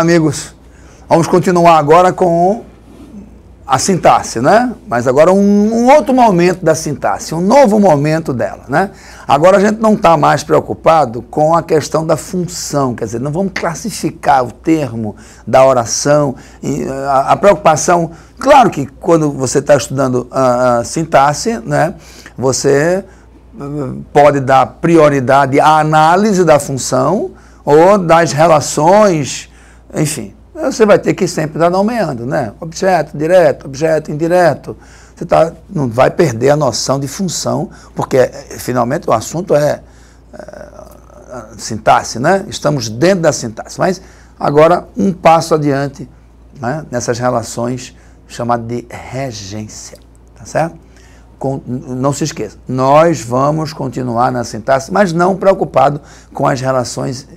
amigos, vamos continuar agora com a sintaxe, né? Mas agora um outro momento da sintaxe, um novo momento dela, né? Agora a gente não está mais preocupado com a questão da função, quer dizer, não vamos classificar o termo da oração. A preocupação, claro que quando você está estudando a sintaxe, né? Você pode dar prioridade à análise da função ou das relações, enfim. Você vai ter que sempre estar nomeando, né? Objeto direto, objeto indireto. Você não vai perder a noção de função, porque finalmente o assunto é sintaxe, né? Estamos dentro da sintaxe. Mas agora um passo adiante, né? Nessas relações chamadas de regência, tá certo? Não se esqueça, nós vamos continuar na sintaxe, mas não preocupado com as relações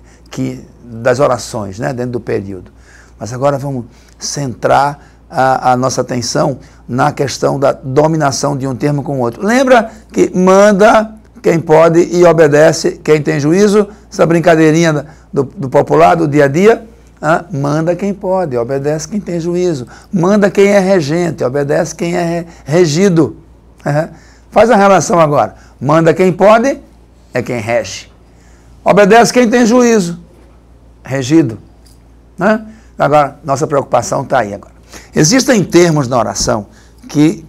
das orações, né? Dentro do período. Mas agora vamos centrar a nossa atenção na questão da dominação de um termo com o outro. Lembra que manda quem pode e obedece quem tem juízo? Essa brincadeirinha do popular, do dia a dia? Manda quem pode, obedece quem tem juízo. Manda quem é regente, obedece quem é regido. Faz a relação agora. Manda quem pode, é quem rege. Obedece quem tem juízo, regido. Agora, nossa preocupação está aí agora. Existem termos na oração que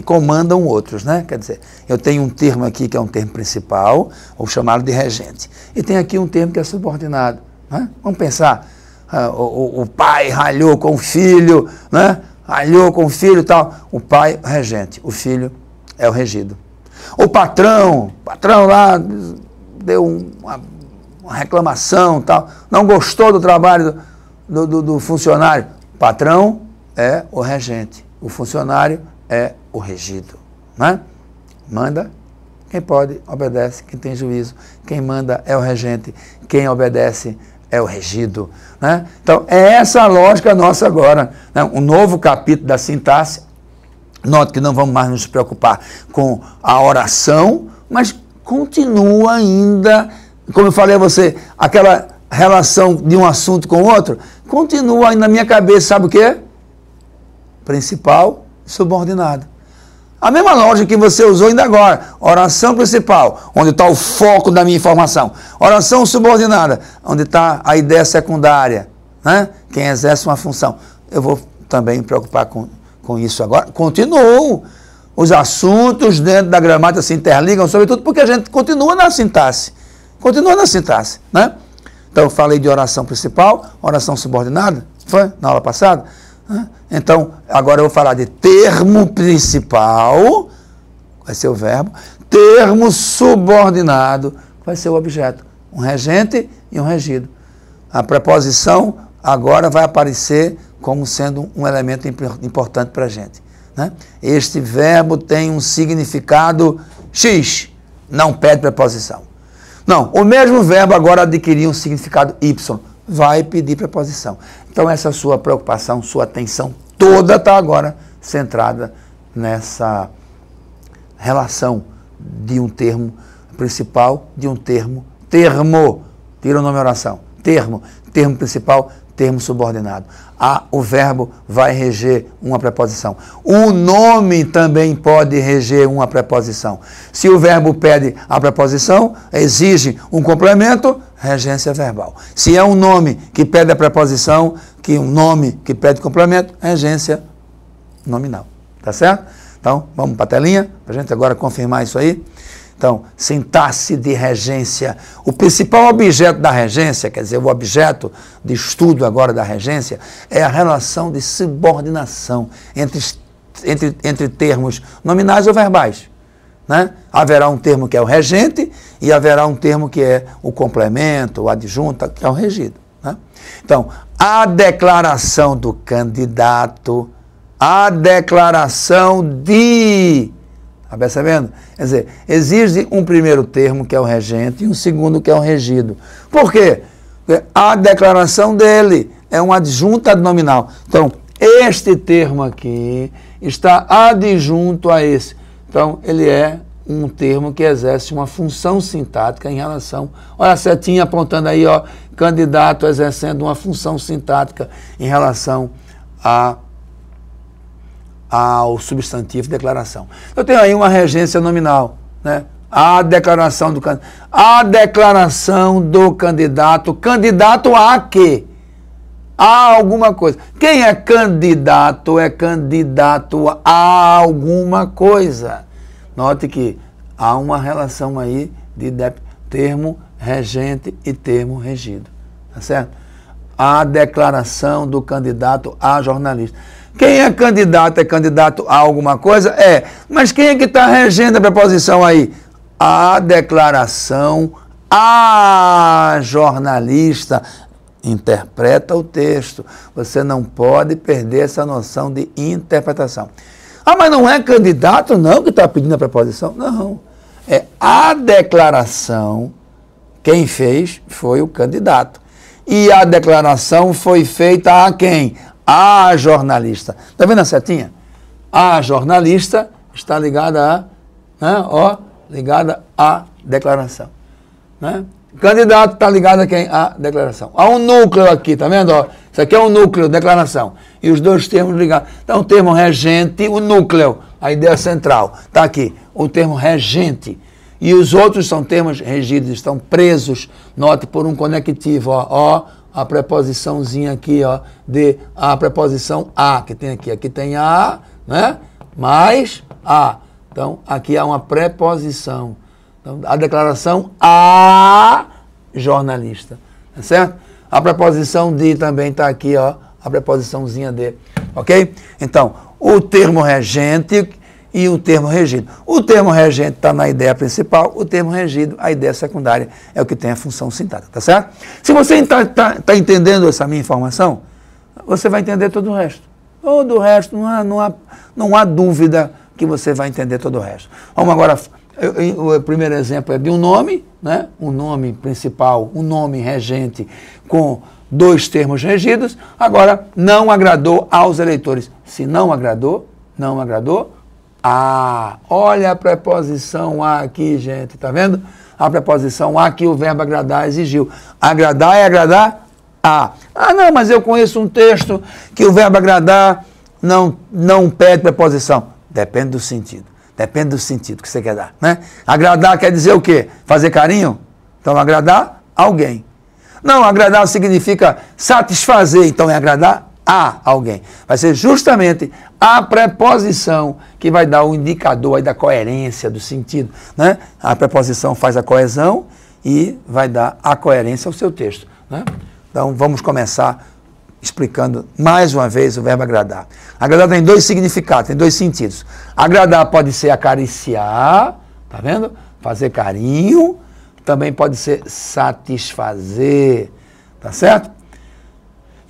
comandam outros, né? Quer dizer, eu tenho um termo aqui que é um termo principal, ou chamado de regente. E tem aqui um termo que é subordinado. Né? Vamos pensar, o pai ralhou com o filho, né? Ralhou com o filho e tal. O pai, regente, o filho é o regido. O patrão lá deu uma reclamação, tal, não gostou do trabalho do funcionário. O patrão é o regente, o funcionário é o regido. Né? Manda quem pode, obedece quem tem juízo. Quem manda é o regente, quem obedece é o regido. Né? Então, é essa a lógica nossa agora. Né? Um novo capítulo da sintaxe. Note que não vamos mais nos preocupar com a oração, mas continua ainda, como eu falei a você, aquela relação de um assunto com o outro, continua aí na minha cabeça, sabe o quê? Principal, subordinado. A mesma lógica que você usou ainda agora. Oração principal, onde está o foco da minha informação. Oração subordinada, onde está a ideia secundária, né? Quem exerce uma função. Eu vou também me preocupar com isso agora. Continuam. Os assuntos dentro da gramática se interligam, sobretudo porque a gente continua na sintaxe. Continua na sintaxe, né? Então, eu falei de oração principal, oração subordinada, foi na aula passada? Então, agora eu vou falar de termo principal, vai ser o verbo, termo subordinado, vai ser o objeto, um regente e um regido. A preposição agora vai aparecer como sendo um elemento importante para a gente. Né? Este verbo tem um significado X, não pede preposição. Não, o mesmo verbo agora adquiriu um significado Y, vai pedir preposição. Então essa sua preocupação, sua atenção toda está agora centrada nessa relação de um termo principal, de um termo, tira o nome oração, termo principal, termo subordinado. O verbo vai reger uma preposição. O nome também pode reger uma preposição. Se o verbo pede a preposição, exige um complemento, regência verbal. Se é um nome que pede a preposição, um nome que pede complemento, regência nominal. Tá certo? Então, vamos para a telinha, para a gente agora confirmar isso aí. Então, sintaxe de regência. O principal objeto da regência, quer dizer, o objeto de estudo agora da regência, é a relação de subordinação entre termos nominais ou verbais. Né? Haverá um termo que é o regente e haverá um termo que é o complemento, o adjunto, que é o regido. Né? Então, a declaração do candidato, a declaração de... Está percebendo? Quer dizer, existe um primeiro termo que é o regente e um segundo que é o regido. Por quê? Porque a declaração dele é um adjunto nominal. Então, este termo aqui está adjunto a esse. Então, ele é um termo que exerce uma função sintática em relação... Olha a setinha apontando aí, ó, candidato exercendo uma função sintática em relação ao substantivo declaração. Eu tenho aí uma regência nominal, né? A declaração do candidato. A declaração do candidato. Candidato a quê? A alguma coisa. Quem é candidato é candidato a alguma coisa. Note que há uma relação aí de termo regente e termo regido. Tá certo? A declaração do candidato a jornalista. Quem é candidato a alguma coisa? É. Mas quem é que está regendo a preposição aí? A declaração a jornalista. Interpreta o texto. Você não pode perder essa noção de interpretação. Ah, mas não é candidato, não, que está pedindo a preposição? Não. É a declaração. Quem fez foi o candidato. E a declaração foi feita a quem? A jornalista. Está vendo a setinha? A jornalista está ligada ligada à declaração. Né? Candidato está ligado a quem? A declaração. Há um núcleo aqui, tá vendo? Ó, isso aqui é um núcleo, declaração. E os dois termos ligados. Então, o termo regente, o núcleo, a ideia central. Está aqui, o termo regente. E os outros são termos regidos, estão presos, note, por um conectivo. Ó, a preposiçãozinha aqui, ó, a preposição a, que tem aqui. Aqui tem a, né? Mais a. Então, aqui há uma preposição. Então, a declaração a jornalista, tá certo? A preposição de também está aqui, ó, a preposiçãozinha de, ok? Então, o termo regente e o termo regido. O termo regente está na ideia principal, o termo regido, a ideia secundária, é o que tem a função sintática, tá certo? Se você está entendendo essa minha informação, você vai entender todo o resto. Todo o resto, não há dúvida que você vai entender todo o resto. Vamos agora... O primeiro exemplo é de um nome, né? Um nome principal, um nome regente com dois termos regidos. Agora, não agradou aos eleitores. Se não agradou, a. Olha a preposição a aqui, gente, tá vendo? A preposição a que o verbo agradar exigiu. Agradar é agradar a. Ah, não, mas eu conheço um texto que o verbo agradar não pede preposição. Depende do sentido. Depende do sentido que você quer dar, né? Agradar quer dizer o quê? Fazer carinho? Então, agradar alguém. Não, agradar significa satisfazer, então é agradar a alguém. Vai ser justamente a preposição que vai dar o indicador aí da coerência do sentido, né? A preposição faz a coesão e vai dar a coerência ao seu texto, né? Então, vamos começar explicando mais uma vez o verbo agradar. Agradar tem dois significados, tem dois sentidos. Agradar pode ser acariciar, tá vendo? Fazer carinho, também pode ser satisfazer, tá certo?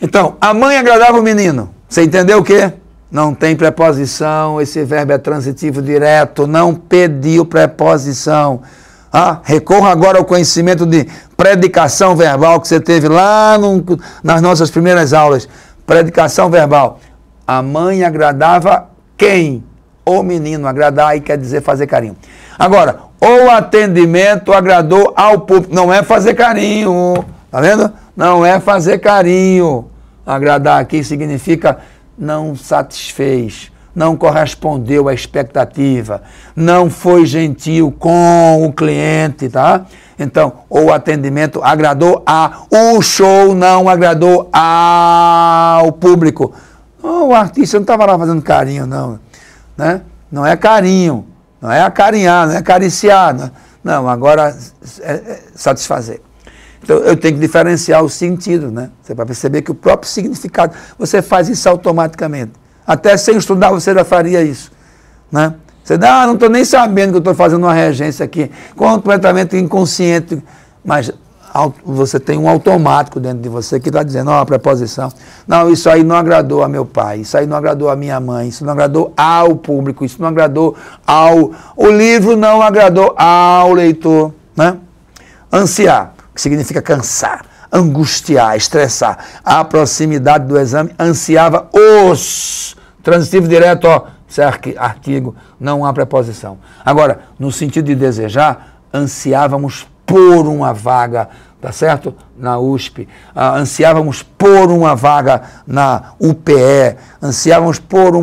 Então, a mãe agradava o menino. Você entendeu o quê? Não tem preposição, esse verbo é transitivo direto, não pediu preposição. Recorra agora ao conhecimento de predicação verbal que você teve lá nas nossas primeiras aulas. Predicação verbal. A mãe agradava quem? O menino. Agradar aí quer dizer fazer carinho. Agora, o atendimento agradou ao público. Não é fazer carinho. Tá vendo? Não é fazer carinho. Agradar aqui significa não satisfez. Não correspondeu à expectativa, não foi gentil com o cliente, tá? Então, o atendimento agradou o show não agradou ao público. O artista não estava lá fazendo carinho, não, né? Não é carinho, não é acarinhar, não é acariciar, né? Não, agora é satisfazer. Então, eu tenho que diferenciar o sentido, né? Você vai perceber que o próprio significado, você faz isso automaticamente. Até sem estudar você já faria isso, né? Você não estou nem sabendo que eu estou fazendo uma regência aqui, completamente inconsciente, mas você tem um automático dentro de você que está dizendo, a preposição, não, isso aí não agradou a meu pai, isso aí não agradou a minha mãe, isso não agradou ao público, isso não agradou o livro não agradou ao leitor, né? Ansiar, que significa cansar, angustiar, estressar. A proximidade do exame ansiava os... Transitivo direto, certo? Artigo, não há preposição. Agora, no sentido de desejar, ansiávamos por uma vaga, tá certo? Na USP, ansiávamos por uma vaga na UPE, ansiávamos por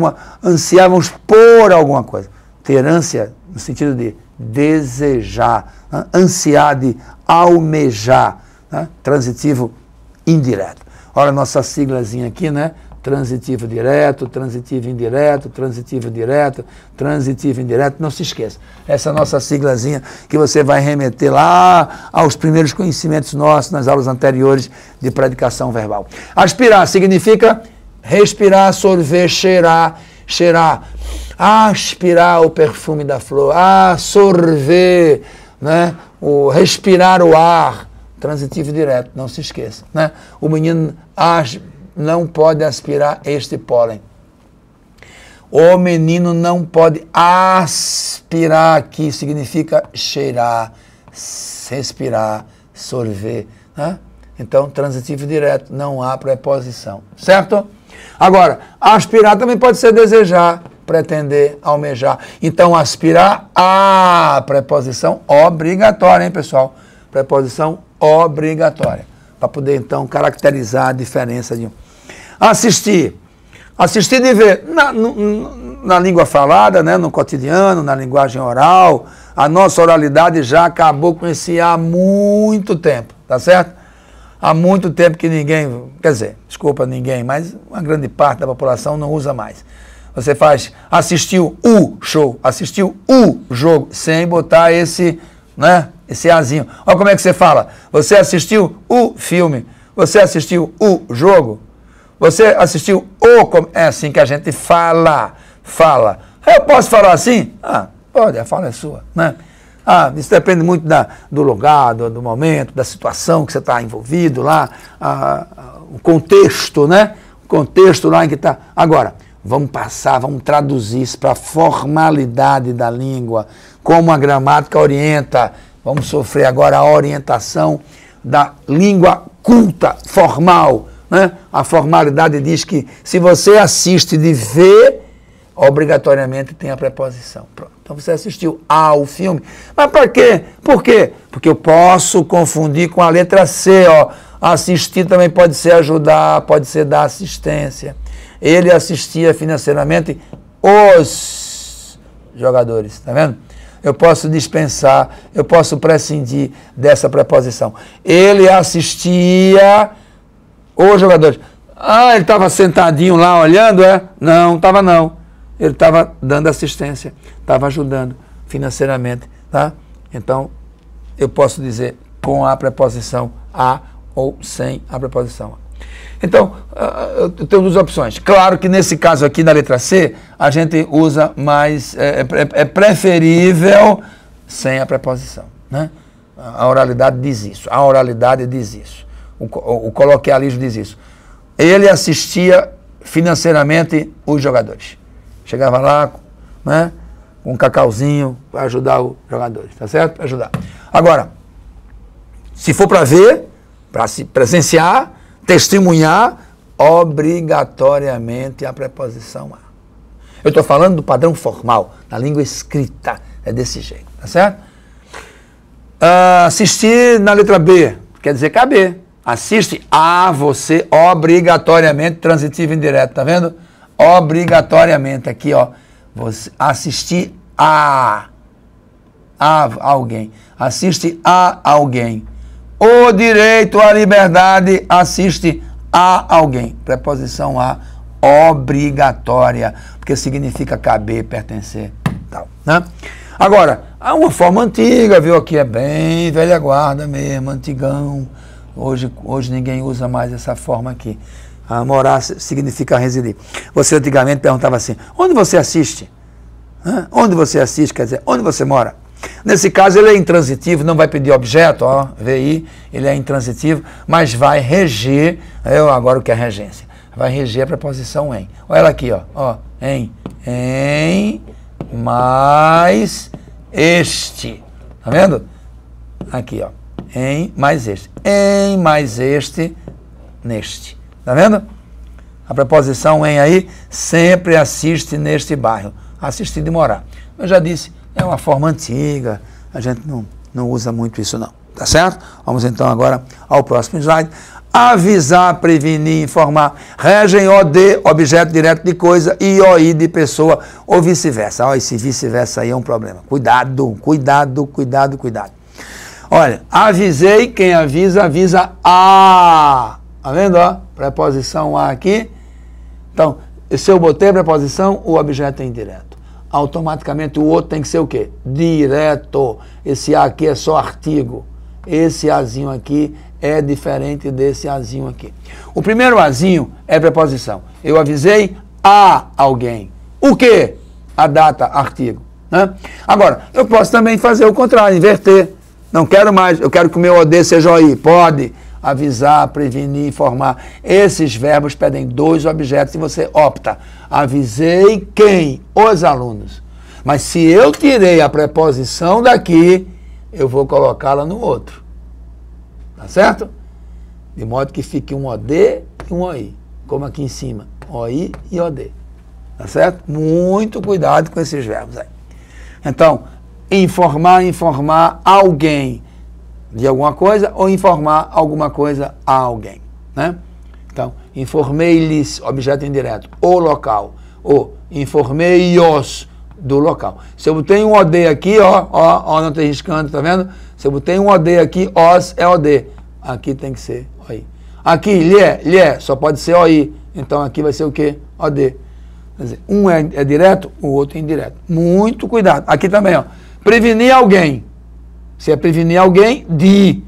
alguma coisa. Ter ânsia no sentido de desejar, ansiar, de almejar, né? Transitivo indireto. Olha a nossa siglazinha aqui, né? Transitivo direto, transitivo indireto, transitivo direto, transitivo indireto, não se esqueça. Essa é a nossa siglazinha que você vai remeter lá aos primeiros conhecimentos nossos nas aulas anteriores de predicação verbal. Aspirar significa respirar, sorver, cheirar, aspirar o perfume da flor, sorver, né? Respirar o ar, transitivo direto, não se esqueça, né? O menino não pode aspirar este pólen. O menino não pode aspirar, aqui significa cheirar, respirar, sorver, né? Então, transitivo direto, não há preposição, certo? Agora, aspirar também pode ser desejar, pretender, almejar. Então, aspirar, preposição obrigatória, hein, pessoal? Preposição obrigatória, para poder, então, caracterizar a diferença de um. Assistir de ver, na língua falada, né, no cotidiano, na linguagem oral, a nossa oralidade já acabou com esse há muito tempo, tá certo? Há muito tempo que ninguém, quer dizer, desculpa ninguém, mas uma grande parte da população não usa mais. Você faz, assistiu o show, assistiu o jogo, sem botar esse, né, esse azinho. Olha como é que você fala, você assistiu o filme, você assistiu o jogo, você assistiu o... É assim que a gente fala. Eu posso falar assim? Pode, a fala é sua, né? Isso depende muito do lugar, do momento, da situação que você está envolvido lá, o contexto, né? O contexto lá em que está. Agora, vamos traduzir isso para a formalidade da língua, como a gramática orienta. Vamos sofrer agora a orientação da língua culta, formal, né? A formalidade diz que se você assiste de ver, obrigatoriamente tem a preposição. Pronto. Então você assistiu ao filme. Mas por quê? Por quê? Porque eu posso confundir com a letra C. Ó. Assistir também pode ser ajudar, pode ser dar assistência. Ele assistia financeiramente os jogadores, tá vendo? Eu posso dispensar, eu posso prescindir dessa preposição. Ele assistia os jogadores. Ele estava sentadinho lá olhando, é? Não, estava não. Ele estava dando assistência, estava ajudando financeiramente, tá? Então, eu posso dizer com a preposição a ou sem a preposição a. Então, eu tenho duas opções. Claro que nesse caso aqui, na letra C, a gente usa mais, é preferível sem a preposição, né? A oralidade diz isso, o coloquialismo diz isso. Ele assistia financeiramente os jogadores. Chegava lá, né, com um cacauzinho para ajudar os jogadores, tá certo? Para ajudar. Agora, se for para ver, para se presenciar, testemunhar, obrigatoriamente a preposição a. Eu estou falando do padrão formal, na língua escrita, é desse jeito, tá certo? Assistir na letra B, quer dizer caber. Assiste a você, obrigatoriamente, transitivo indireto, tá vendo? Obrigatoriamente, aqui, ó, você assistir a alguém, assiste a alguém. O direito à liberdade assiste a alguém. Preposição a, obrigatória, porque significa caber, pertencer, tal, né? Agora, há uma forma antiga, viu, aqui é bem velha guarda mesmo, antigão. Hoje ninguém usa mais essa forma aqui. Morar significa residir. Você antigamente perguntava assim, onde você assiste? Onde você assiste, quer dizer, onde você mora? Nesse caso ele é intransitivo, não vai pedir objeto, ó, VI, ele é intransitivo, mas vai reger, agora o que é regência? Vai reger a preposição em. Olha ela aqui, ó, em mais este. Tá vendo? Aqui, ó, em mais este. Em mais este, neste. Tá vendo? A preposição em aí, sempre assiste neste bairro. Assistir de morar. Eu já disse, é uma forma antiga, a gente não usa muito isso não, tá certo? Vamos então agora ao próximo slide. Avisar, prevenir, informar, regem o de objeto direto de coisa e OI de pessoa ou vice-versa. Olha, esse vice-versa aí é um problema. Cuidado, cuidado, cuidado, cuidado. Olha, avisei, quem avisa, avisa a. Tá vendo, ó? Preposição a aqui. Então, se eu botei a preposição, o objeto é indireto. Automaticamente o outro tem que ser o quê? Direto. Esse a aqui é só artigo. Esse azinho aqui é diferente desse azinho aqui. O primeiro azinho é preposição. Eu avisei a alguém. O quê? A data, artigo. Né? Agora, eu posso também fazer o contrário, inverter. Não quero mais, eu quero que o meu OD seja OI. Pode. Avisar, prevenir, informar. Esses verbos pedem dois objetos e você opta. Avisei quem? Os alunos. Mas se eu tirei a preposição daqui, eu vou colocá-la no outro. Tá certo? De modo que fique um OD e um OI. Como aqui em cima. OI e OD. Tá certo? Muito cuidado com esses verbos aí. Então, informar, informar alguém de alguma coisa ou informar alguma coisa a alguém, né? Então, informei-lhes, objeto indireto, o local, ou informei-os do local. Se eu botei um OD aqui, ó, não estou riscando, tá vendo? Se eu botei um OD aqui, os é OD. Aqui tem que ser OI. Aqui, lhe, só pode ser OI. Então, aqui vai ser o quê? OD. Quer dizer, um é direto, o outro é indireto. Muito cuidado. Aqui também, ó. Prevenir alguém. Se é prevenir alguém, de.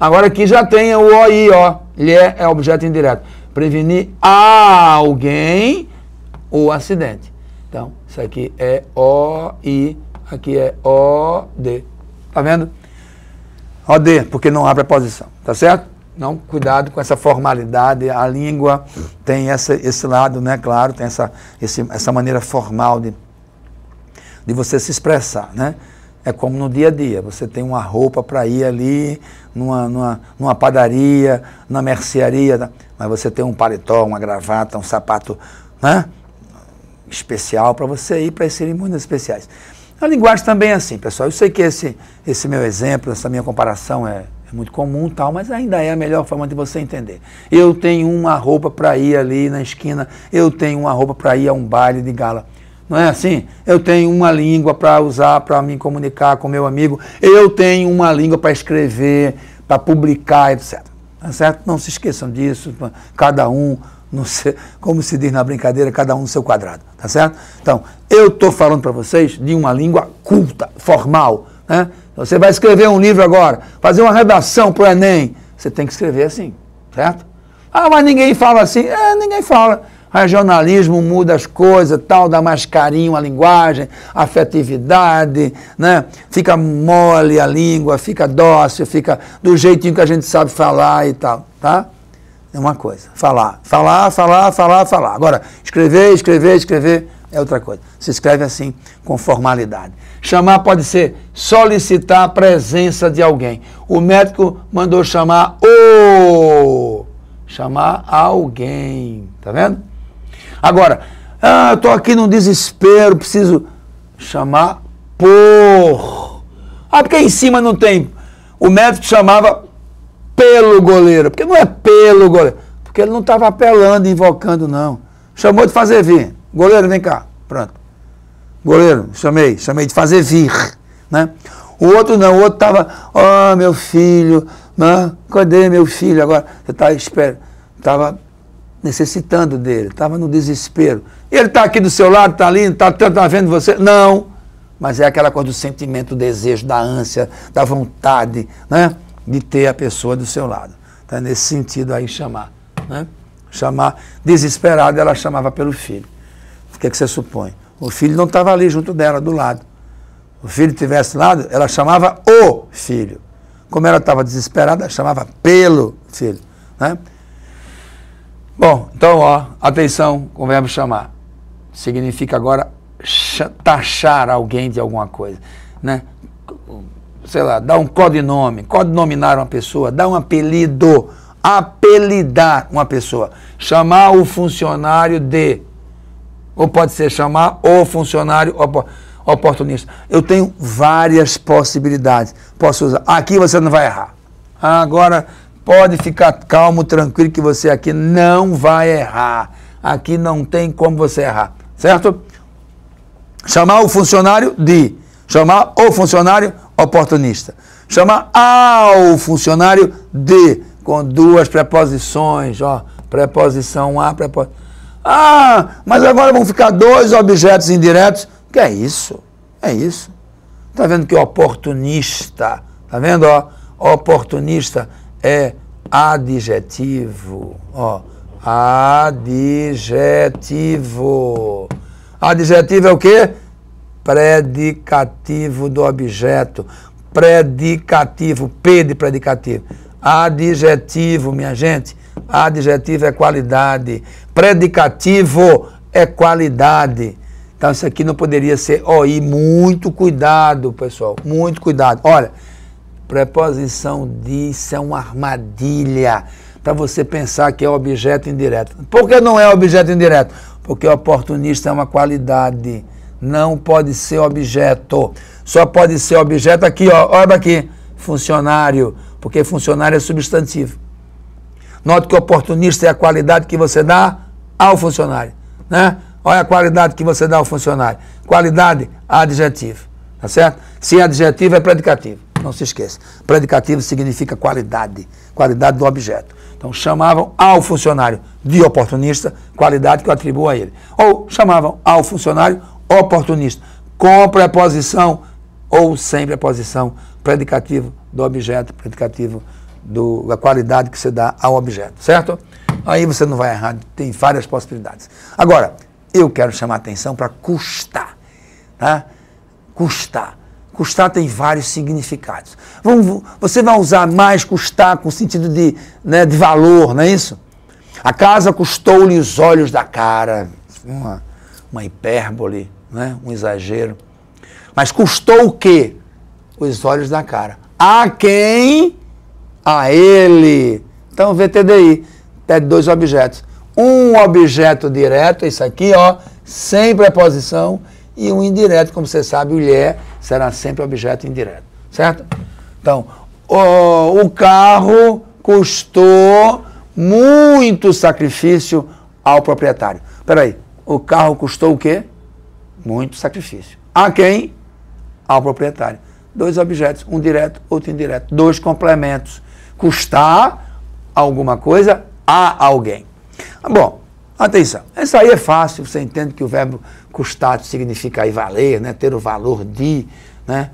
Agora aqui já tem o OI, ó. Lhe é objeto indireto. Prevenir a alguém o acidente. Então, isso aqui é OI, aqui é OD. Tá vendo? OD, porque não há preposição. Tá certo? Não, cuidado com essa formalidade. A língua tem esse lado, né? Claro, tem essa maneira formal de você se expressar, né? É como no dia a dia, você tem uma roupa para ir ali, numa padaria, na mercearia, mas você tem um paletó, uma gravata, um sapato, né, especial para você ir para as cerimônias especiais. A linguagem também é assim, pessoal. Eu sei que esse meu exemplo, essa minha comparação é muito comum, tal, mas ainda é a melhor forma de você entender. Eu tenho uma roupa para ir ali na esquina, eu tenho uma roupa para ir a um baile de gala. Não é assim? Eu tenho uma língua para usar, para me comunicar com meu amigo. Eu tenho uma língua para escrever, para publicar, etc. Tá certo? Não se esqueçam disso. Cada um, como se diz na brincadeira, cada um no seu quadrado. Tá certo? Então, eu estou falando para vocês de uma língua culta, formal. Né? Você vai escrever um livro agora, fazer uma redação para o Enem. Você tem que escrever assim. Certo? Ah, mas ninguém fala assim. Ninguém fala. Regionalismo muda as coisas, tal, dá mais carinho à linguagem, afetividade, né? Fica mole a língua, fica dócil, fica do jeitinho que a gente sabe falar e tal, tá? É uma coisa. Falar. Agora, escrever é outra coisa. Se escreve assim, com formalidade. Chamar pode ser solicitar a presença de alguém. O médico mandou chamar alguém, tá vendo? Agora, eu estou aqui num desespero, preciso chamar por. Porque em cima não tem. O médico chamava pelo goleiro. Porque não é pelo goleiro. Porque ele não estava apelando, invocando, não. Chamou de fazer vir. Goleiro, vem cá. Pronto. Goleiro, chamei de fazer vir. Né? O outro não, o outro estava, meu filho, né? Cadê meu filho? Agora, você estava necessitando dele, estava no desespero. Ele está aqui do seu lado, está ali, está vendo você? Não, mas é aquela coisa do sentimento, do desejo, da ânsia, da vontade, né, de ter a pessoa do seu lado. Então, nesse sentido aí, chamar. Né? Chamar, desesperado, ela chamava pelo filho. O que você supõe? O filho não estava ali junto dela, do lado. O filho estivesse do lado, ela chamava o filho. Como ela estava desesperada, ela chamava pelo filho. Né? Bom, então, atenção com o verbo chamar. Significa agora taxar alguém de alguma coisa, né? Sei lá, dar um codinome, codinominar uma pessoa, dar um apelido apelidar uma pessoa, chamar o funcionário de, ou pode ser chamar o funcionário oportunista. Eu tenho várias possibilidades. Posso usar. Aqui você não vai errar. Agora pode ficar calmo, tranquilo, que você aqui não vai errar. Aqui não tem como você errar, certo? Chamar o funcionário de, chamar o funcionário oportunista, chamar ao funcionário de, com duas preposições, ó, preposição a, preposição. Ah, mas agora vão ficar dois objetos indiretos. Que é isso? É isso. Tá vendo que oportunista, tá vendo, ó? Oportunista é adjetivo, ó. Adjetivo. Adjetivo é o quê? Predicativo do objeto. Predicativo, P de predicativo. Adjetivo, minha gente. Adjetivo é qualidade. Predicativo é qualidade. Então isso aqui não poderia ser OI. Muito cuidado, pessoal. Muito cuidado. Olha, preposição de, isso é uma armadilha para você pensar que é objeto indireto. Por que não é objeto indireto? Porque oportunista é uma qualidade. Não pode ser objeto. Só pode ser objeto aqui, ó. Olha aqui. Funcionário. Porque funcionário é substantivo. Note que oportunista é a qualidade que você dá ao funcionário, né? Olha a qualidade que você dá ao funcionário. Qualidade, adjetivo, tá certo? Se é adjetivo, é predicativo. Não se esqueça. Predicativo significa qualidade. Qualidade do objeto. Então, chamavam ao funcionário de oportunista, qualidade que eu atribuo a ele. Ou chamavam ao funcionário oportunista, com preposição ou sem preposição, predicativo do objeto, predicativo da qualidade que você dá ao objeto, certo? Aí você não vai errar, tem várias possibilidades. Agora, eu quero chamar a atenção para custar, tá? Custar. Custar tem vários significados. Você vai usar mais custar com sentido de, né, de valor, não é isso? A casa custou-lhe os olhos da cara. Uma hipérbole, né? Um exagero. Mas custou o quê? Os olhos da cara. A quem? A ele. Então, VTDI pede dois objetos. Um objeto direto, isso aqui, ó, sem preposição, e um indireto, como você sabe, o lhe será sempre objeto indireto, certo? Então, o carro custou muito sacrifício ao proprietário. Peraí, o carro custou o quê? Muito sacrifício. A quem? Ao proprietário. Dois objetos, um direto, outro indireto. Dois complementos. Custar alguma coisa a alguém. Bom, atenção. Isso aí é fácil. Você entende que o verbo custar significa aí valer, né? Ter o valor de, né?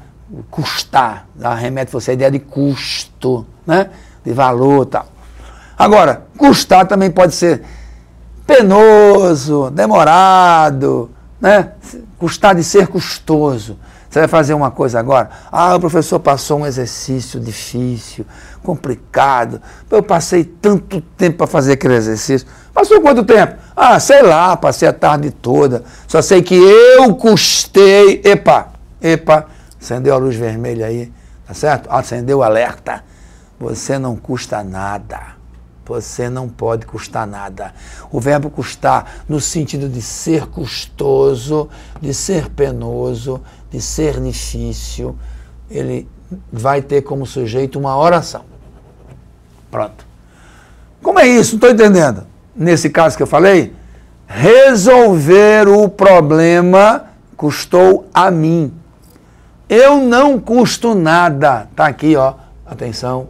Custar. Remete você à ideia de custo, né? De valor e tal. Agora, custar também pode ser penoso, demorado, né? Custar de ser custoso. Você vai fazer uma coisa agora? Ah, o professor passou um exercício difícil, complicado. Eu passei tanto tempo para fazer aquele exercício. Passou quanto tempo? Ah, sei lá, passei a tarde toda. Só sei que eu custei. Epa, acendeu a luz vermelha aí, tá certo? Acendeu o alerta. Você não custa nada. Você não pode custar nada. O verbo custar, no sentido de ser custoso, de ser penoso, de ser difícil, ele vai ter como sujeito uma oração. Pronto. Como é isso? Não estou entendendo. Nesse caso que eu falei, resolver o problema custou a mim. Eu não custo nada. Está aqui, ó. Atenção.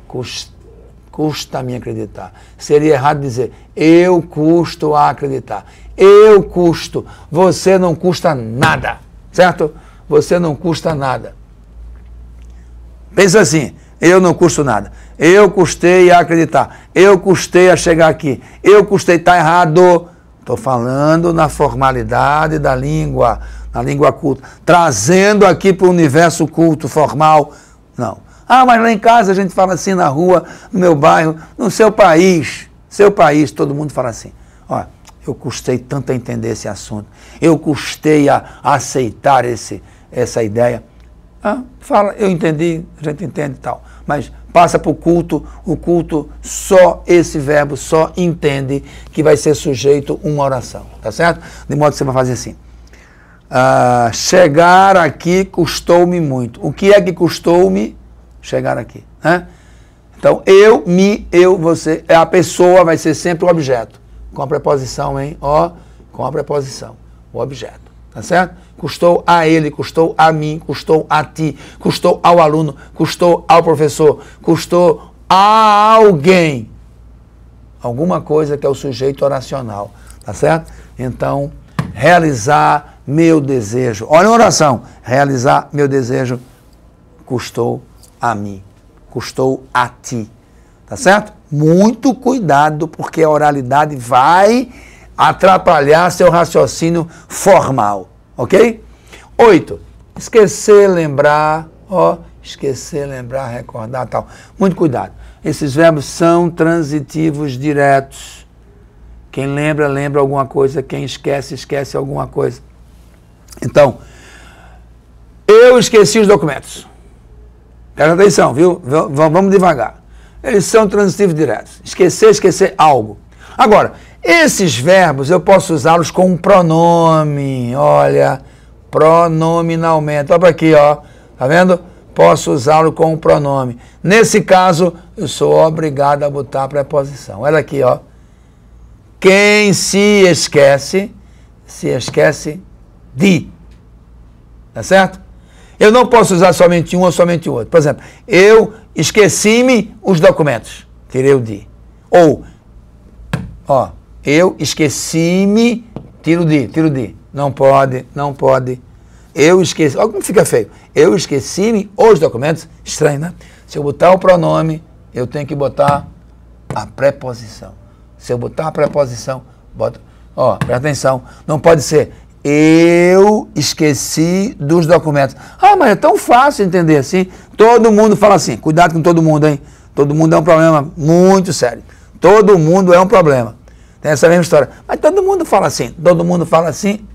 Custa a mim acreditar. Seria errado dizer, eu custo a acreditar. Eu custo. Você não custa nada. Certo? Você não custa nada. Pensa assim, eu não custo nada. Eu custei a acreditar. Eu custei a chegar aqui. Eu custei, está errado. Estou falando na formalidade da língua, na língua culta. Trazendo aqui para o universo culto, formal. Não. Ah, mas lá em casa a gente fala assim, na rua, no meu bairro, no seu país, todo mundo fala assim. Ó, eu custei tanto a entender esse assunto, eu custei a aceitar essa ideia. Ah, fala, eu entendi, a gente entende e tal. Mas passa para o culto só esse verbo, só entende que vai ser sujeito uma oração, tá certo? De modo que você vai fazer assim. Chegar aqui custou-me muito. O que é que custou-me chegar aqui? Né? Então, eu, me, eu, você, a pessoa vai ser sempre o objeto. Com a preposição em o, com a preposição, o objeto. Tá certo? Custou a ele, custou a mim, custou a ti, custou ao aluno, custou ao professor, custou a alguém. Alguma coisa que é o sujeito oracional. Tá certo? Então, realizar meu desejo. Olha a oração. Realizar meu desejo custou a mim, custou a ti. Tá certo? Muito cuidado, porque a oralidade vai atrapalhar seu raciocínio formal, ok? 8. Esquecer, lembrar, esquecer, lembrar, recordar, tal. Muito cuidado. Esses verbos são transitivos diretos. Quem lembra, lembra alguma coisa. Quem esquece, esquece alguma coisa. Então, eu esqueci os documentos. Presta atenção, viu? Vamos devagar. Eles são transitivos diretos. Esquecer, esquecer algo. Agora, esses verbos eu posso usá-los com um pronome. Olha, pronominalmente. Olha para aqui, ó. Tá vendo? Posso usá-lo com um pronome. Nesse caso, eu sou obrigado a botar a preposição. Olha aqui, ó. Quem se esquece de. Tá certo? Eu não posso usar somente um ou somente o outro. Por exemplo, eu esqueci-me os documentos. Tirei o de. Ou, eu esqueci-me, tiro de. Não pode. Eu esqueci. Olha como fica feio. Eu esqueci-me os documentos. Estranho, né? Se eu botar o pronome, eu tenho que botar a preposição. Se eu botar a preposição, bota. Presta atenção. Não pode ser eu esqueci dos documentos. Mas é tão fácil entender assim. Todo mundo fala assim. Cuidado com todo mundo, hein? Todo mundo é um problema muito sério. Todo mundo é um problema. Tem essa mesma história. Mas todo mundo fala assim. Todo mundo fala assim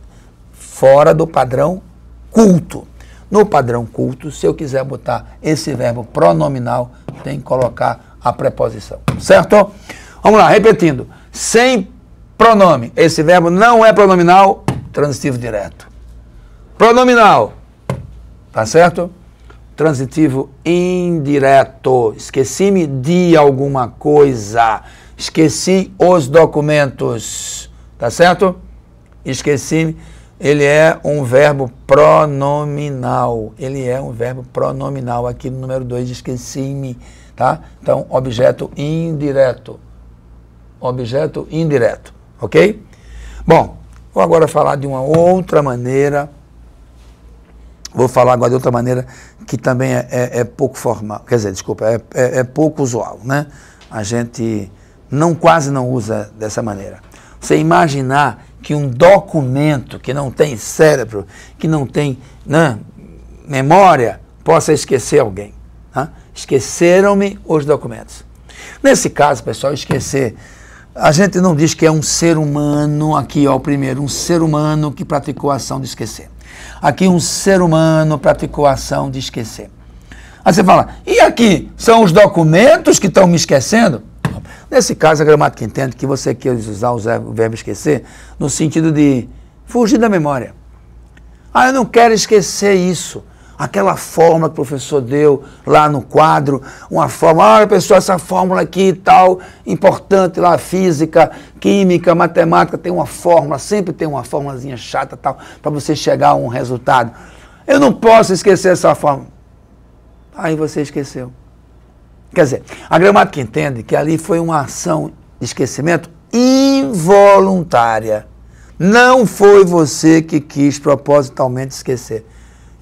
fora do padrão culto. No padrão culto, se eu quiser botar esse verbo pronominal, tem que colocar a preposição. Certo? Vamos lá, repetindo. Sem pronome. Esse verbo não é pronominal, transitivo direto. Pronominal. Tá certo? Transitivo indireto. Esqueci-me de alguma coisa. Esqueci os documentos. Tá certo? Esqueci-me. Ele é um verbo pronominal. Ele é um verbo pronominal. Aqui no número 2, esqueci-me. Tá? Então, objeto indireto. Objeto indireto. Ok? Bom, vou agora falar de uma outra maneira. Vou falar agora de outra maneira que também é pouco formal. Quer dizer, desculpa, é pouco usual, né? A gente quase não usa dessa maneira. Você imaginar que um documento que não tem cérebro, que não tem memória, possa esquecer alguém. Tá? Esqueceram-me os documentos. Nesse caso, pessoal, esquecer, a gente não diz que é um ser humano, aqui, ó, o primeiro, um ser humano que praticou a ação de esquecer. Aqui, um ser humano praticou a ação de esquecer. Aí você fala, e aqui, são os documentos que estão me esquecendo? Nesse caso, a gramática entende que você quer usar o verbo esquecer no sentido de fugir da memória. Eu não quero esquecer isso. Aquela fórmula que o professor deu lá no quadro, uma fórmula, pessoal, essa fórmula aqui e tal, importante lá, física, química, matemática, tem uma fórmula, sempre tem uma fórmulazinha chata tal, para você chegar a um resultado. Eu não posso esquecer essa fórmula. Aí você esqueceu. Quer dizer, a gramática entende que ali foi uma ação de esquecimento involuntária. Não foi você que quis propositalmente esquecer.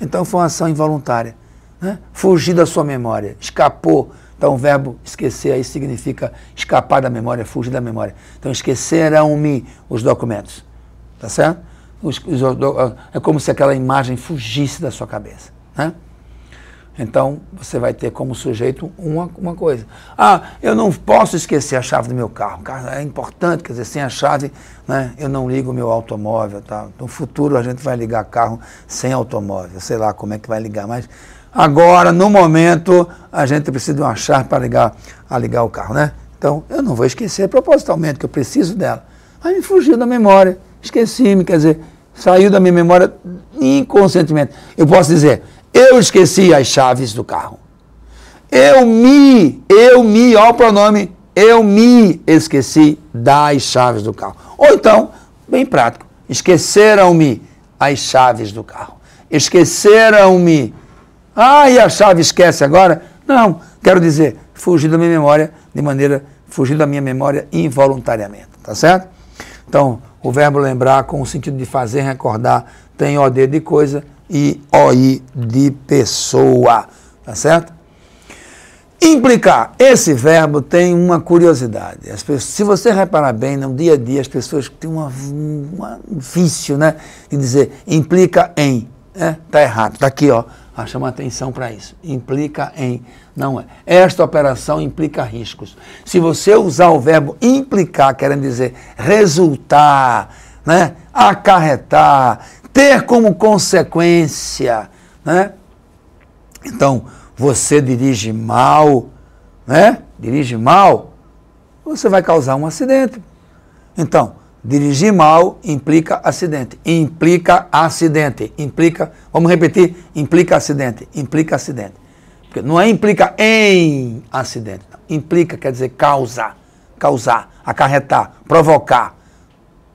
Então foi uma ação involuntária. Né? Fugir da sua memória, escapou. Então o verbo esquecer aí significa escapar da memória, fugir da memória. Então esqueceram-me os documentos. Tá certo? É como se aquela imagem fugisse da sua cabeça. Né? Então, você vai ter como sujeito uma coisa. Eu não posso esquecer a chave do meu carro. O carro é importante, quer dizer, sem a chave, né, eu não ligo o meu automóvel. Tá? No futuro, a gente vai ligar carro sem automóvel. Sei lá como é que vai ligar, mas agora, no momento, a gente precisa de uma chave para ligar o carro, né? Então, eu não vou esquecer propositalmente que eu preciso dela. Aí me fugiu da memória, esqueci-me, quer dizer, saiu da minha memória inconscientemente. Eu posso dizer, eu esqueci as chaves do carro. Eu me, olha o pronome, eu me esqueci das chaves do carro. Ou então, bem prático, esqueceram-me as chaves do carro. Esqueceram-me. Ah, e a chave esquece agora? Não, quero dizer, fugir da minha memória fugir da minha memória involuntariamente, tá certo? Então, o verbo lembrar com o sentido de fazer, recordar, tem OD de coisa e OI de pessoa, tá certo? Implicar. Esse verbo tem uma curiosidade. Se você reparar bem, no dia a dia, as pessoas têm um vício, né? De dizer, implica em. Tá errado. Tá aqui, ó. Chama atenção para isso. Implica em. Não é. Esta operação implica riscos. Se você usar o verbo implicar, querendo dizer resultar, né? Acarretar, ter como consequência, né? Então, você dirige mal, né? Dirige mal, você vai causar um acidente. Então, dirigir mal implica acidente. Implica acidente. Implica, vamos repetir, implica acidente. Implica acidente. Porque não é implica em acidente. Não. Implica quer dizer causar, acarretar, provocar.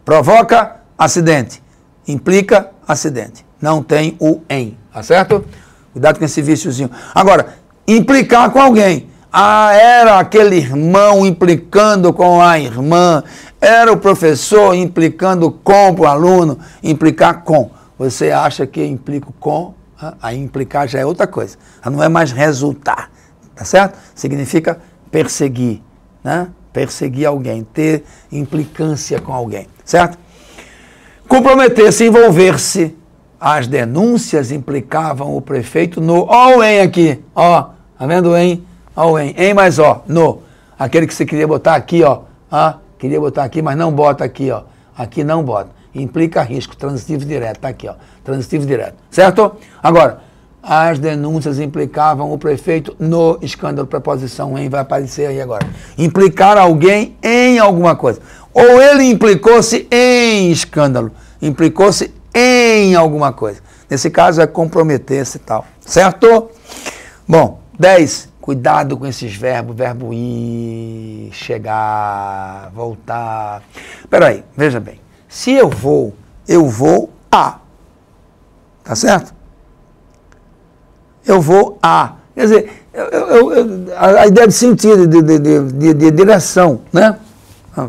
Provoca acidente. Implica acidente. Não tem o em, tá certo? Cuidado com esse viciozinho. Agora, implicar com alguém. Era aquele irmão implicando com a irmã. Era o professor implicando com o aluno. Implicar com. Você acha que implico com? Aí implicar já é outra coisa. Não é mais resultar. Tá certo? Significa perseguir. Né? Perseguir alguém. Ter implicância com alguém. Certo? Comprometer-se, envolver-se. As denúncias implicavam o prefeito no... Ó o em aqui, ó. Tá vendo o em? Ó o em. Em mais ó, no. Aquele que você queria botar aqui, ó. Queria botar aqui, mas não bota aqui, ó. Aqui não bota. Implica risco, transitivo direto. Tá aqui, ó. Transitivo direto. Certo? Agora, as denúncias implicavam o prefeito no escândalo. Preposição em vai aparecer aí agora. Implicar alguém em alguma coisa. Ou ele implicou-se em escândalo. Implicou-se em alguma coisa. Nesse caso é comprometer-se e tal. Certo? Bom, 10. Cuidado com esses verbos. Verbo ir, chegar, voltar. Espera aí, veja bem. Se eu vou a. Tá certo? Eu vou a. Quer dizer, a ideia de sentido, de direção, né?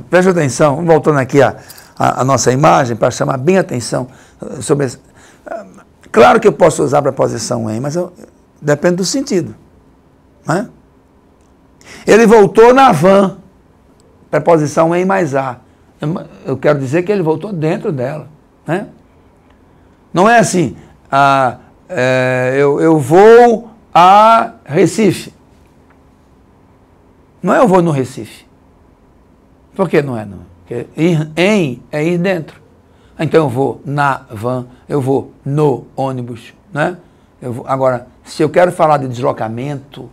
Preste atenção. Vamos voltando aqui a nossa imagem para chamar bem a atenção sobre isso. Claro que eu posso usar a preposição em, mas depende do sentido. Né? Ele voltou na van. Preposição em mais a. Eu quero dizer que ele voltou dentro dela. Né? Não é assim, eu vou a Recife. Não é eu vou no Recife. Por que não é? Não? Porque ir em é ir dentro. Então eu vou na van, eu vou no ônibus. Né? Agora, se eu quero falar de deslocamento,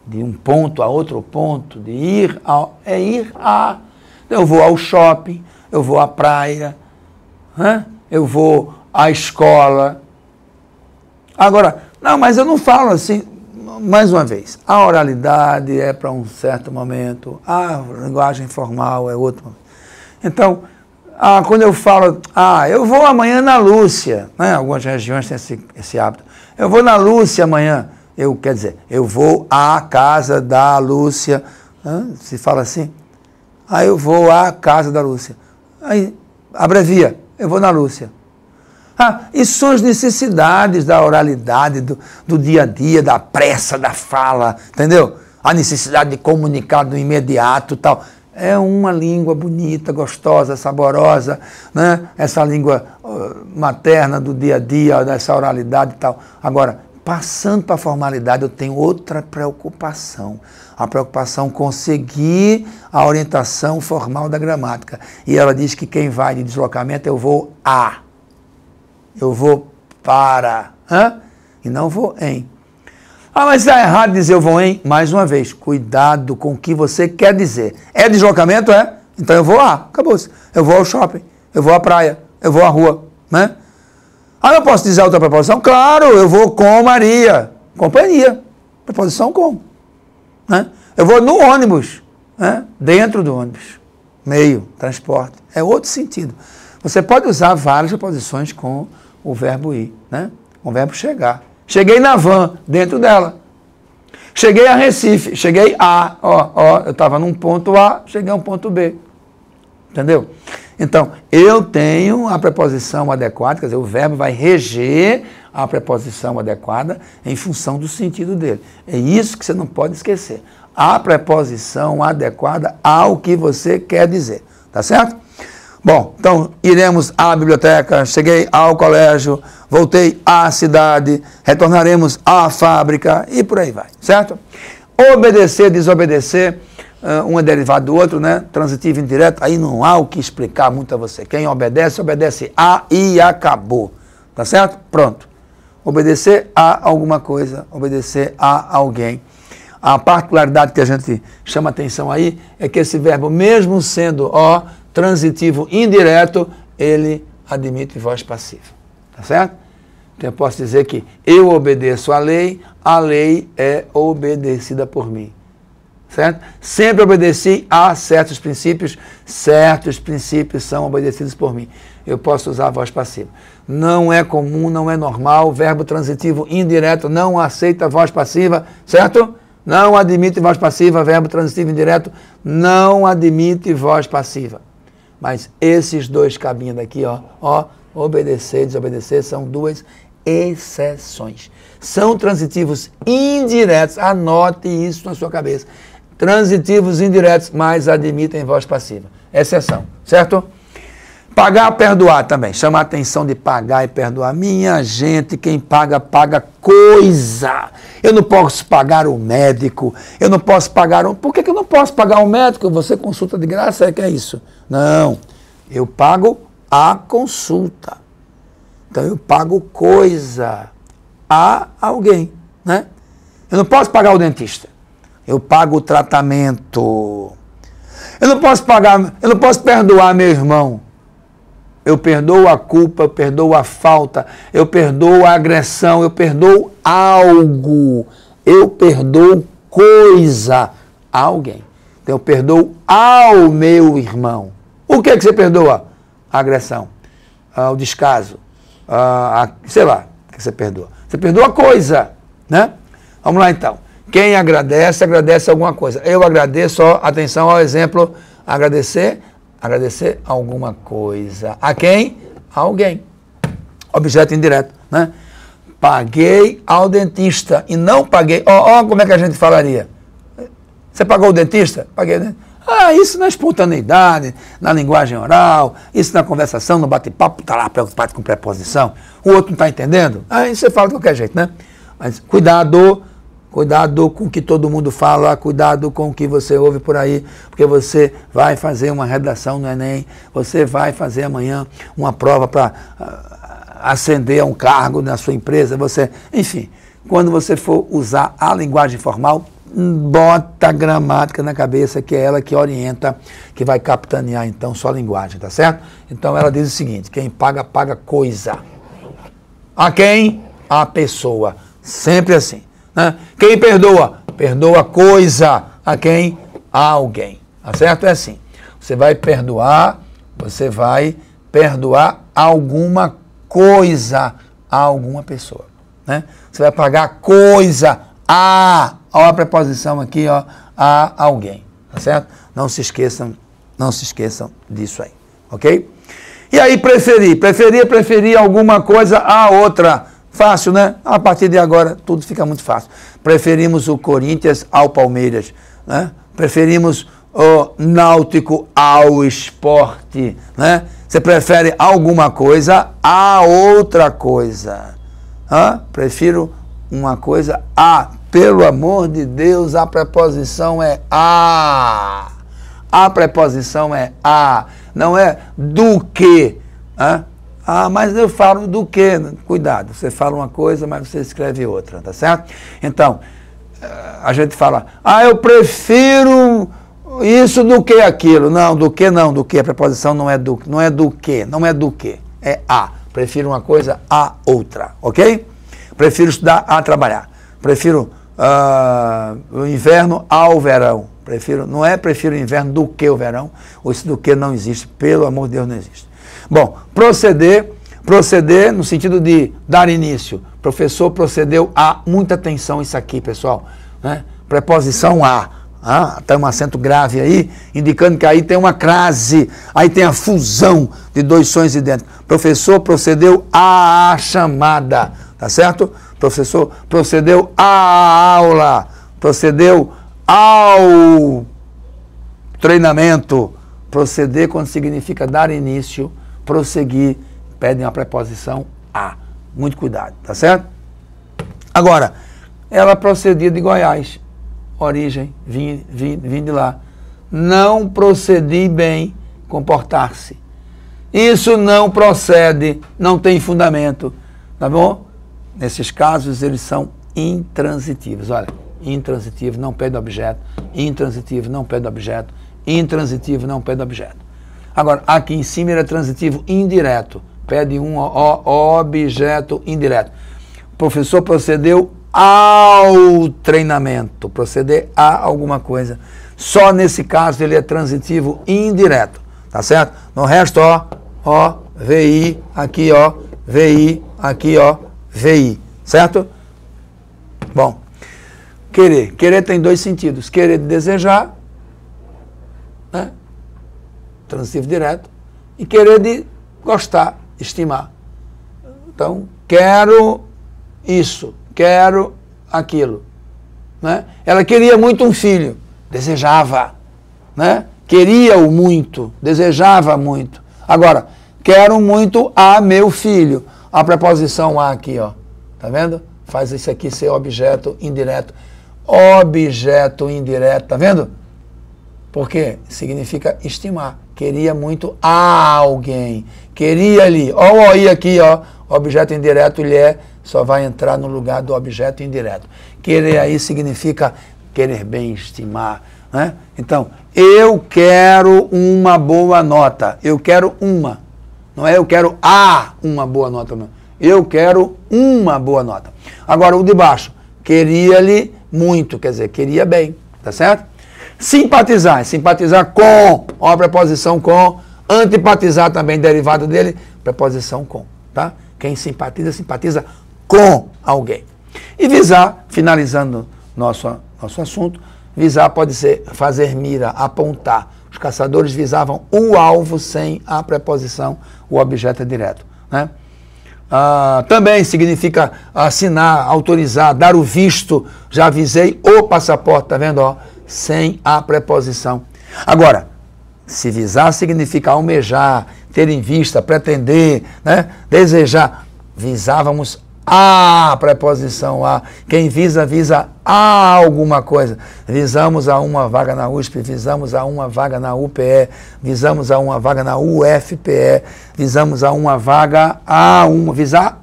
de um ponto a outro ponto, de ir ao, é ir a. Eu vou ao shopping, eu vou à praia, né? Eu vou à escola. Agora, não, mas eu não falo assim, mais uma vez, a oralidade é para um certo momento, a linguagem formal é outro momento. Então, quando eu falo, eu vou amanhã na Lúcia, né? Algumas regiões têm esse hábito, eu vou na Lúcia amanhã, quer dizer, eu vou à casa da Lúcia, né? Se fala assim, eu vou à casa da Lúcia, aí abrevia, eu vou na Lúcia. Isso são as necessidades da oralidade, do dia a dia, da pressa, da fala, entendeu? A necessidade de comunicar do imediato e tal. É uma língua bonita, gostosa, saborosa, né? Essa língua materna do dia a dia, dessa oralidade e tal. Agora, passando para a formalidade, eu tenho outra preocupação. A preocupação conseguir a orientação formal da gramática. E ela diz que quem vai de deslocamento, eu vou a. Eu vou para, e não vou em. Ah, mas está errado dizer eu vou em? Mais uma vez, cuidado com o que você quer dizer. É deslocamento? É? Então eu vou lá, acabou-se. Eu vou ao shopping, eu vou à praia, eu vou à rua, né? Ah, não posso dizer outra preposição? Claro, eu vou com Maria. Companhia. Preposição com. Né? Eu vou no ônibus, né? Dentro do ônibus. Meio, transporte. É outro sentido. Você pode usar várias preposições com o verbo ir, né? Com o verbo chegar. Cheguei na van, dentro dela. Cheguei a Recife, cheguei a, eu estava num ponto A, cheguei a um ponto B. Entendeu? Então, eu tenho a preposição adequada, quer dizer, o verbo vai reger a preposição adequada em função do sentido dele. É isso que você não pode esquecer. A preposição adequada ao que você quer dizer. Tá certo? Bom, então, iremos à biblioteca, cheguei ao colégio, voltei à cidade, retornaremos à fábrica e por aí vai, certo? Obedecer, desobedecer, um é derivado do outro, né? Transitivo indireto, aí não há o que explicar muito a você. Quem obedece, obedece a e acabou, tá certo? Pronto. Obedecer a alguma coisa, obedecer a alguém. A particularidade que a gente chama atenção aí é que esse verbo, mesmo sendo transitivo indireto, ele admite voz passiva. Tá certo? Então eu posso dizer que eu obedeço à lei, a lei é obedecida por mim. Certo? Sempre obedeci a certos princípios são obedecidos por mim. Eu posso usar a voz passiva. Não é comum, não é normal, verbo transitivo indireto não aceita voz passiva, certo? Não admite voz passiva, verbo transitivo indireto não admite voz passiva. Mas esses dois cabinhos daqui, obedecer e desobedecer, são duas exceções. São transitivos indiretos, anote isso na sua cabeça. Transitivos indiretos, mas admitem voz passiva. Exceção, certo? Pagar, perdoar também. Chama a atenção de pagar e perdoar. Minha gente, quem paga, paga coisa. Eu não posso pagar o médico, eu não posso pagar um... Por que eu não posso pagar um médico? Você consulta de graça, é que é isso? Não, eu pago a consulta. Então eu pago coisa a alguém, né? Eu não posso pagar o dentista. Eu pago o tratamento. Eu não posso perdoar meu irmão. Eu perdoo a culpa, eu perdoo a falta, eu perdoo a agressão, eu perdoo algo, eu perdoo coisa a alguém. Então eu perdoo ao meu irmão. O que é que você perdoa? A agressão, o descaso, sei lá, o que você perdoa. Você perdoa a coisa, né? Vamos lá então. Quem agradece, agradece alguma coisa. Eu agradeço, atenção ao exemplo, agradecer alguma coisa. A quem? A alguém. Objeto indireto, né? Paguei ao dentista e não paguei... como é que a gente falaria? Você pagou o dentista? Paguei o dentista. Isso na espontaneidade, na linguagem oral, isso na conversação, no bate-papo, está lá preocupado com preposição, o outro não está entendendo? Aí você fala de qualquer jeito, né? Mas cuidado com o que todo mundo fala, cuidado com o que você ouve por aí, porque você vai fazer uma redação no Enem, você vai fazer amanhã uma prova para ascender a um cargo na sua empresa, enfim, quando você for usar a linguagem formal, bota a gramática na cabeça, que é ela que orienta, que vai capitanear então sua linguagem, tá certo? Então ela diz o seguinte, quem paga, paga coisa. A quem? A pessoa. Sempre assim. Né? Quem perdoa? Perdoa coisa. A quem? A alguém. Tá certo? É assim. Você vai perdoar alguma coisa a alguma pessoa. Né? Você vai pagar coisa a... Olha a preposição aqui, a alguém. Tá certo? Não se esqueçam disso aí. Ok? E aí preferir alguma coisa a outra. Fácil, né? A partir de agora, tudo fica muito fácil. Preferimos o Corinthians ao Palmeiras, né? Preferimos o Náutico ao Esporte, né? Você prefere alguma coisa a outra coisa. Prefiro uma coisa a. Pelo amor de Deus, a preposição é a. A preposição é a. Não é do que. Ah, mas eu falo do quê? Cuidado, você fala uma coisa, mas você escreve outra, tá certo? Então, a gente fala, eu prefiro isso do que aquilo. Não, do que não, do que. A preposição não é do que, é a. Prefiro uma coisa a outra, ok? Prefiro estudar a trabalhar. Prefiro o inverno ao verão. Prefiro o inverno do que o verão. Ou isso do que não existe, pelo amor de Deus, não existe. Bom, proceder no sentido de dar início. Professor procedeu a, muita atenção isso aqui, pessoal, né? Preposição a. Tem um acento grave aí, indicando que aí tem uma crase, aí tem a fusão de dois sons idênticos. Professor procedeu à chamada, tá certo? Professor procedeu à aula, procedeu ao treinamento. Proceder quando significa dar início, prosseguir, pedem a preposição a. Muito cuidado, tá certo? Agora, ela procedia de Goiás. Origem, vim de lá. Não procedi bem, comportar-se. Isso não procede, não tem fundamento, tá bom? Nesses casos, eles são intransitivos. Olha, intransitivo, não pede objeto, intransitivo, não pede objeto, intransitivo, não pede objeto. Agora, aqui em cima ele é transitivo indireto, pede um objeto indireto. O professor procedeu ao treinamento, proceder a alguma coisa. Só nesse caso ele é transitivo indireto, tá certo? No resto, VI, aqui, VI, aqui, VI, certo? Bom, querer. Querer tem dois sentidos. Querer de desejar, né? Transitivo direto, e querer de gostar, estimar. Então, quero isso. Quero aquilo, né? Ela queria muito um filho, desejava, né? Queria-o muito, desejava muito. Agora, quero muito a meu filho. A preposição a aqui, tá vendo? Faz isso aqui ser objeto indireto. Objeto indireto, tá vendo? Porque significa estimar. Queria muito a alguém. Queria ali. Ó, aí aqui, objeto indireto, ele só vai entrar no lugar do objeto indireto. Querer aí significa querer bem, estimar, né? Então, eu quero uma boa nota. Eu quero uma. Não é eu quero uma boa nota, não. Eu quero uma boa nota. Agora, o de baixo, queria-lhe muito, quer dizer, queria bem, tá certo? Simpatizar, simpatizar com, a preposição com. Antipatizar também, derivado dele, preposição com, tá? Quem simpatiza, simpatiza com alguém. E visar, finalizando nosso assunto, visar pode ser fazer mira, apontar. Os caçadores visavam o alvo sem a preposição, o objeto é direto, né? Também significa assinar, autorizar, dar o visto, já avisei o passaporte, tá vendo? Sem a preposição. Agora, se visar significa almejar, ter em vista, pretender, né? Desejar. Visávamos a preposição a. Quem visa, visa a alguma coisa. Visamos a uma vaga na USP, visamos a uma vaga na UPE, visamos a uma vaga na UFPE, visamos a uma vaga a uma. Visar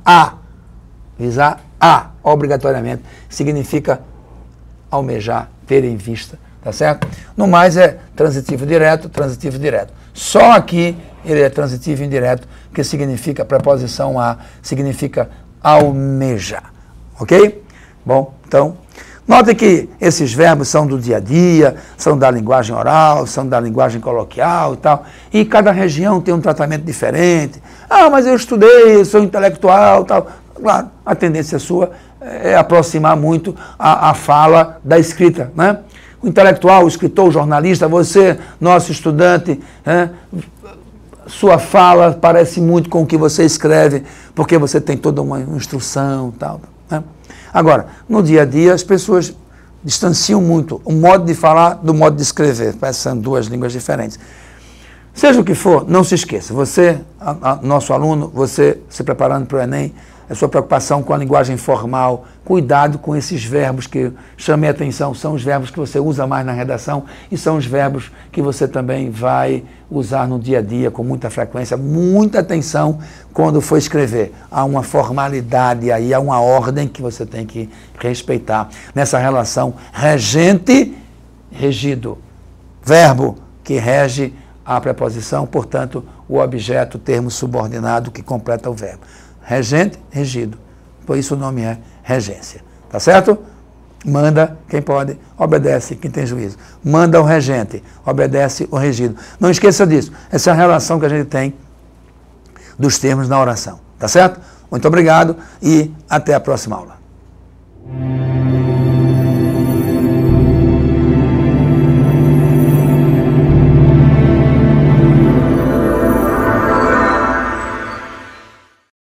a, obrigatoriamente, significa almejar, ter em vista, tá certo? No mais é transitivo direto, transitivo direto. Só aqui ele é transitivo indireto, que significa, preposição a, significa almejar, ok? Bom, então, notem que esses verbos são do dia a dia, são da linguagem oral, são da linguagem coloquial e tal, e cada região tem um tratamento diferente. Mas eu estudei, sou intelectual e tal. Claro, a tendência sua é aproximar muito a fala da escrita, né? O intelectual, o escritor, o jornalista, você, nosso estudante, né? Sua fala parece muito com o que você escreve, porque você tem toda uma instrução e tal, né? Agora, no dia a dia, as pessoas distanciam muito o modo de falar do modo de escrever, parece que são duas línguas diferentes. Seja o que for, não se esqueça. Você, nosso aluno, você se preparando para o Enem, a sua preocupação com a linguagem formal, cuidado com esses verbos que chamem a atenção, são os verbos que você usa mais na redação e são os verbos que você também vai usar no dia a dia com muita frequência. Muita atenção quando for escrever. Há uma formalidade aí, há uma ordem que você tem que respeitar nessa relação regente-regido. Verbo que rege a preposição, portanto, o objeto, termo subordinado que completa o verbo. Regente, regido. Por isso o nome é regência. Tá certo? Manda quem pode, obedece quem tem juízo. Manda o regente, obedece o regido. Não esqueça disso. Essa é a relação que a gente tem dos termos na oração. Tá certo? Muito obrigado e até a próxima aula.